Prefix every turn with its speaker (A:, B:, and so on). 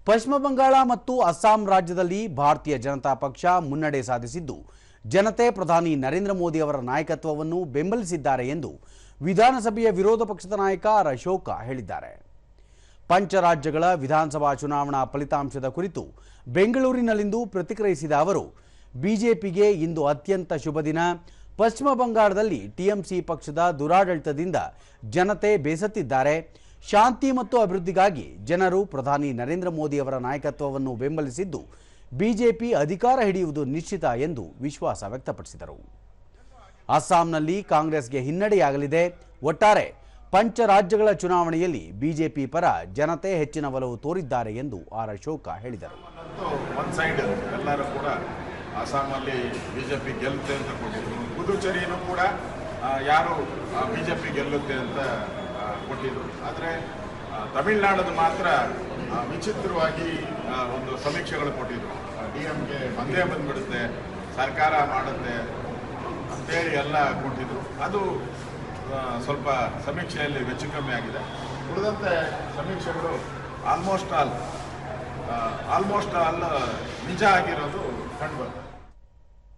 A: ಪಶ್ಚಿಮ ಬಂಗಾಳ ಮತ್ತು ಅಸ್ಸಾಂ ರಾಜ್ಯದಲ್ಲಿ ಭಾರತೀಯ ಜನತಾ ಪಕ್ಷ ಮುನ್ನಡೆ ಸಾಧಿಸಿದ್ದು ಜನತೆ ಪ್ರಧಾನಿ ನರೇಂದ್ರ ಮೋದಿ ಅವರ ನಾಯಕತ್ವವನ್ನು ಬೆಂಬಲಿಸಿದ್ದಾರೆ ಎಂದು ವಿಧಾನಸಭೆಯ ವಿರೋಧ ಪಕ್ಷದ ನಾಯಕ ಆರ್ ಅಶೋಕ ಹೇಳಿದ್ದಾರೆ. ಪಂಚರಾಜ್ಯಗಳ ವಿಧಾನಸಭಾ ಚುನಾವಣಾ ಫಲಿತಾಂಶದ ಕುರಿತು ಬೆಂಗಳೂರಿನಲ್ಲಿಂದು ಪ್ರತಿಕ್ರಿಯಿಸಿದ ಅವರು, ಬಿಜೆಪಿಗೆ ಇಂದು ಅತ್ಯಂತ ಶುಭ ದಿನ. ಪಶ್ಚಿಮ ಬಂಗಾಳದಲ್ಲಿ ಟಿಎಂಸಿ ಪಕ್ಷದ ದುರಾಡಳಿತದಿಂದ ಜನತೆ ಬೇಸತ್ತಿದ್ದಾರೆ. ಶಾಂತಿ ಮತ್ತು ಅಭಿವೃದ್ಧಿಗಾಗಿ ಜನರು ಪ್ರಧಾನಿ ನರೇಂದ್ರ ಮೋದಿ ಅವರ ನಾಯಕತ್ವವನ್ನು ಬೆಂಬಲಿಸಿದ್ದು ಬಿಜೆಪಿ ಅಧಿಕಾರ ಹಿಡಿಯುವುದು ನಿಶ್ಚಿತ ಎಂದು ವಿಶ್ವಾಸ ವ್ಯಕ್ತಪಡಿಸಿದರು. ಅಸ್ಸಾಂನಲ್ಲಿ ಕಾಂಗ್ರೆಸ್ಗೆ ಹಿನ್ನಡೆಯಾಗಲಿದೆ. ಒಟ್ಟಾರೆ ಪಂಚರಾಜ್ಯಗಳ ಚುನಾವಣೆಯಲ್ಲಿ ಬಿಜೆಪಿ ಪರ ಜನತೆ ಹೆಚ್ಚಿನ ಒಲವು ತೋರಿದ್ದಾರೆ ಎಂದು ಆರ್ ಅಶೋಕ ಹೇಳಿದರು.
B: ಅಸ್ಸಾಮಲ್ಲಿ ಬಿಜೆಪಿ ಗೆಲ್ಲುತ್ತೆ ಅಂತ ಕೊಟ್ಟಿದ್ರು. ಪುದುಚೇರಿನೂ ಕೂಡ ಯಾರು ಬಿಜೆಪಿ ಗೆಲ್ಲುತ್ತೆ ಅಂತ ಕೊಟ್ಟಿದ್ರು. ಆದರೆ ತಮಿಳುನಾಡದು ಮಾತ್ರ ವಿಚಿತ್ರವಾಗಿ ಒಂದು ಸಮೀಕ್ಷೆಗಳು ಕೊಟ್ಟಿದ್ರು. DMK ಬಂದೇ ಬಂದ್ಬಿಡುತ್ತೆ, ಸರ್ಕಾರ ಮಾಡುತ್ತೆ ಅಂತೇಳಿ ಎಲ್ಲ ಕೊಟ್ಟಿದ್ರು. ಅದು ಸ್ವಲ್ಪ ಸಮೀಕ್ಷೆಯಲ್ಲಿ ಹೆಚ್ಚು ಕಮ್ಮಿ ಆಗಿದೆ. ಉಳಿದಂತೆ ಸಮೀಕ್ಷೆಗಳು ಆಲ್ಮೋಸ್ಟ್ ಆಲ್ ನಿಜ ಆಗಿರೋದು ಕಂಡುಬರ್ತದೆ.